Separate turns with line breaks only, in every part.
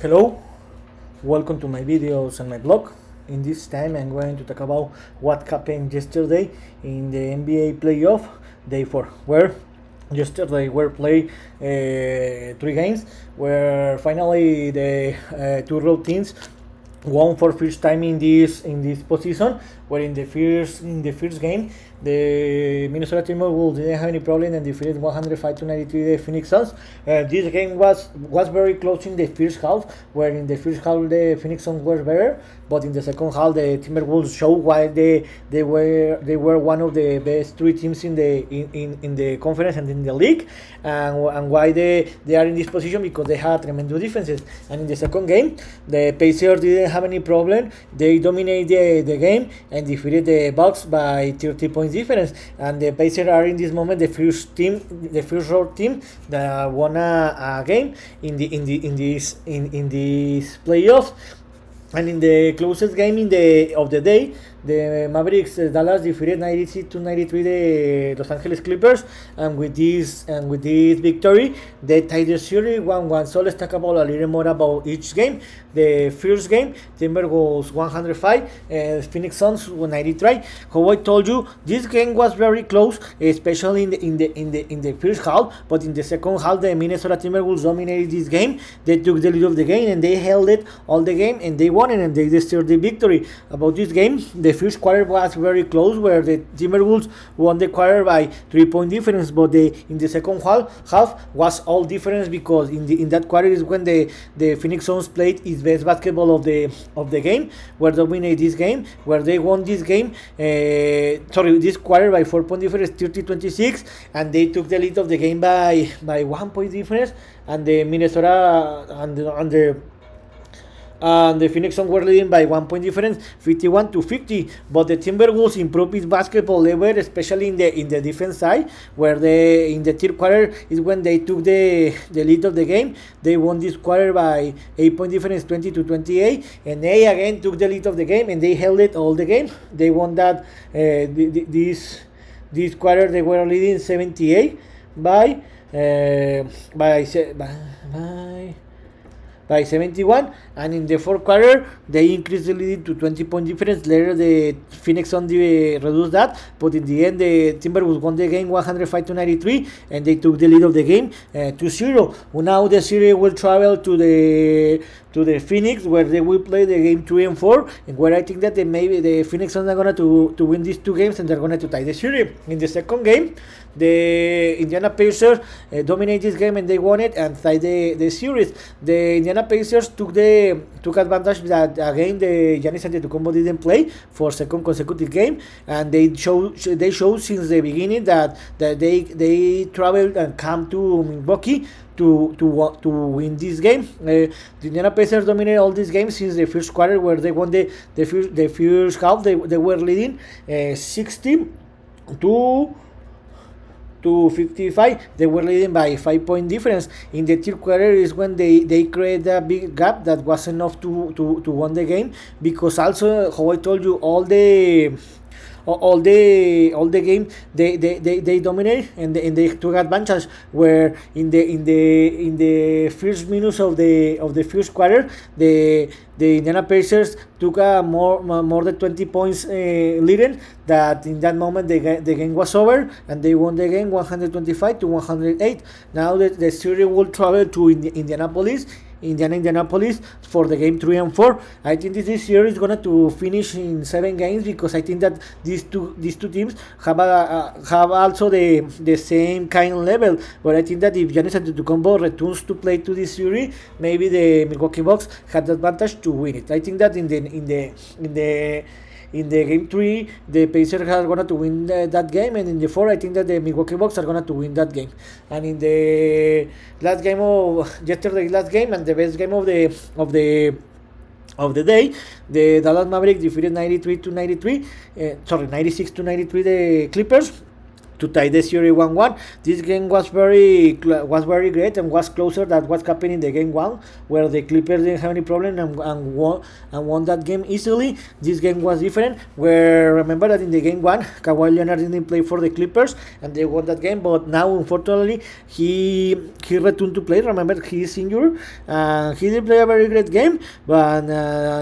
Hello, welcome to my videos and my blog. In this time I'm going to talk about what happened yesterday in the NBA playoff day 4, where yesterday were played 3 games, where finally the two road teams won for first time in this position, where in the first game the Minnesota Timberwolves didn't have any problem and defeated 105 to 93 the Phoenix Suns. This game was very close in the first half, where in the first half the Phoenix Suns were better, but in the second half the Timberwolves showed why they were one of the best three teams in the conference and in the league, and why they are in this position, because they had tremendous defenses. And in the second game the Pacers didn't have any problem. They dominated the game and defeated the Bucks by 30 points difference. And the Pacers are in this moment the first road team that won a game in this playoffs. And in the closest game of the day, the Mavericks Dallas defeated 96 to 93 the Los Angeles Clippers, and with this victory, they tied the series 1-1. So let's talk about a little more about each game. The first game, Timberwolves 105, Phoenix Suns 93. How I told you, this game was very close, especially in the first half. But in the second half, the Minnesota Timberwolves dominated this game. They took the lead of the game and they held it all the game, and they won it, and they deserved the victory. About this game, the first quarter was very close, where the Timberwolves won the quarter by 3-point difference, but in the second half was all difference, because in that quarter is when the Phoenix Suns played its best basketball of the game, where they dominated this game, where they won this game. This quarter by 4-point difference, 30-26, and they took the lead of the game by 1 point difference, and the Minnesota and the Phoenix Suns were leading by 1 point difference, 51 to 50. But the Timberwolves improved its basketball level, especially in the defense side, where in the third quarter is when they took the lead of the game. They won this quarter by 8-point difference, 20 to 28, and they again took the lead of the game, and they held it all the game. They won that this quarter. They were leading 78 by 71, and in the fourth quarter they increased the lead to 20-point difference. Later the Phoenix Suns reduced that, but in the end the Timberwolves won the game 105 to 93, and they took the lead of the game 2-0. Now the series will travel to the Phoenix, where they will play the game 3 and 4, and where I think that maybe the Phoenix Suns are going to win these two games, and they're going to tie the series. In the second game, the Indiana Pacers dominated this game, and they won it and tied the series. The Indiana Pacers took advantage that again the Giannis Antetokounmpo didn't play for second consecutive game, and they showed since the beginning that they traveled and come to Milwaukee to win this game. The Indiana Pacers dominated all these games since the first quarter, where they won the first half. They were leading 60 to 55. They were leading by 5-point difference. In the third quarter is when they created a big gap that was enough to win the game, because also, how I told you, all the game they dominated, and they took advantage, where in the first minutes of the first quarter the Indiana Pacers took a more than 20 points leading, that in that moment the game was over, and they won the game 125 to 108. Now the series will travel to Indianapolis for the game 3 and 4. I think this series is going to finish in 7 games, because I think that these two teams have also the same kind of level. But I think that if Giannis Antetokounmpo returns to play to this series, maybe the Milwaukee Bucks had the advantage to win it. I think that in the game 3, the Pacers are going to win that game, and in the 4, I think that the Milwaukee Bucks are going to win that game. And in the last game of yesterday's last game, and the best game of the day, the Dallas Mavericks defeated 96 to 93 the Clippers. to tie the series 1-1. This game was very great and was closer than what's happening in the game 1, where the Clippers didn't have any problem and won that game easily. This game was different, where remember that in the game 1 Kawhi Leonard didn't play for the Clippers and they won that game, but now unfortunately he returned to play. Remember, he is injured and he didn't play a very great game, but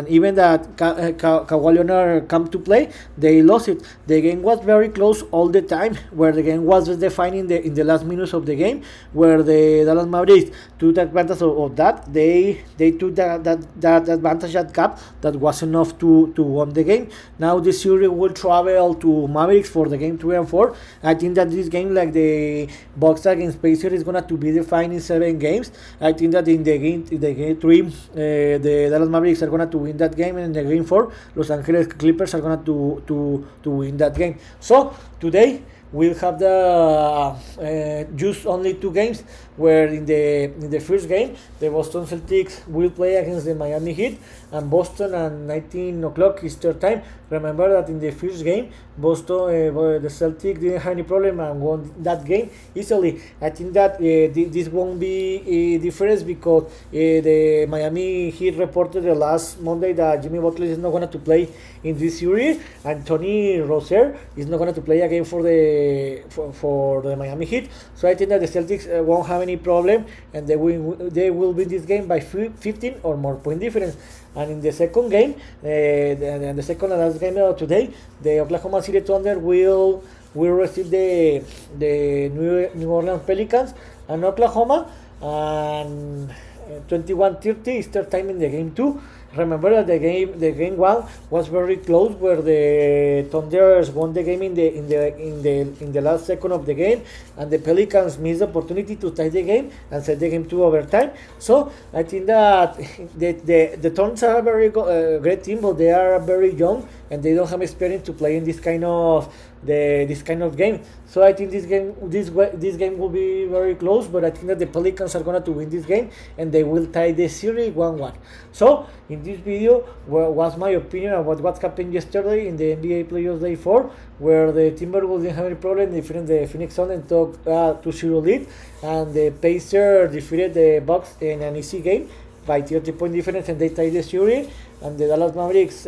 even that Kawhi Leonard come to play, they lost it. The game was very close all the time, where the game was defined in the last minutes of the game, where the Dallas Mavericks took advantage of that. They took that advantage, that gap that was enough to win the game. Now the series will travel to Mavericks for the game 3 and 4. I think that this game, like the Bucks against Pacers, is gonna to be defined in 7 games. I think that in the game 3, the Dallas Mavericks are gonna to win that game, and in the game 4, Los Angeles Clippers are gonna to win that game. So today we'll have the just only 2 games, where in the first game the Boston Celtics will play against the Miami Heat, and Boston at 19 o'clock Eastern time. Remember that in the first game Boston the Celtics didn't have any problem and won that game easily. I think that this won't be difference, because the Miami Heat reported the last Monday that Jimmy Butler is not going to play in this series, and Tony Rozier is not going to play again for the Miami Heat. So I think that the Celtics won't have any problem, and they will win this game by 15 or more point difference. And in the second game, the second and last game of today, the Oklahoma City Thunder will receive the New Orleans Pelicans and Oklahoma, and 21:30 Eastern time in the game 2. Remember that the game 1 was very close, where the Thunders won the game in the last second of the game, and the Pelicans missed the opportunity to tie the game and set the game to overtime. So I think that the Thunders are a very great team, but they are very young and they don't have experience to play in this kind of game. So I think this game will be very close, but I think that the Pelicans are going to win this game and they will tie the series 1-1. So in this video was my opinion about what happened yesterday in the NBA Playoffs Day 4, where the Timberwolves didn't have any problem defeating the Phoenix Suns and took 2-0 lead, and the Pacers defeated the Bucks in an easy game by 30-point difference and they tied the series, and the Dallas Mavericks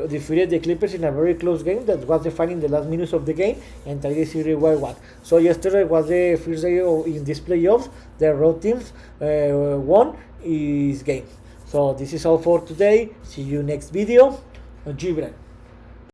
defeated the Clippers in a very close game that was defined in the last minutes of the game and tied the series 1-1. So yesterday was the first day in these playoffs. The road teams won his game. So this is all for today. See you next video. Gibran.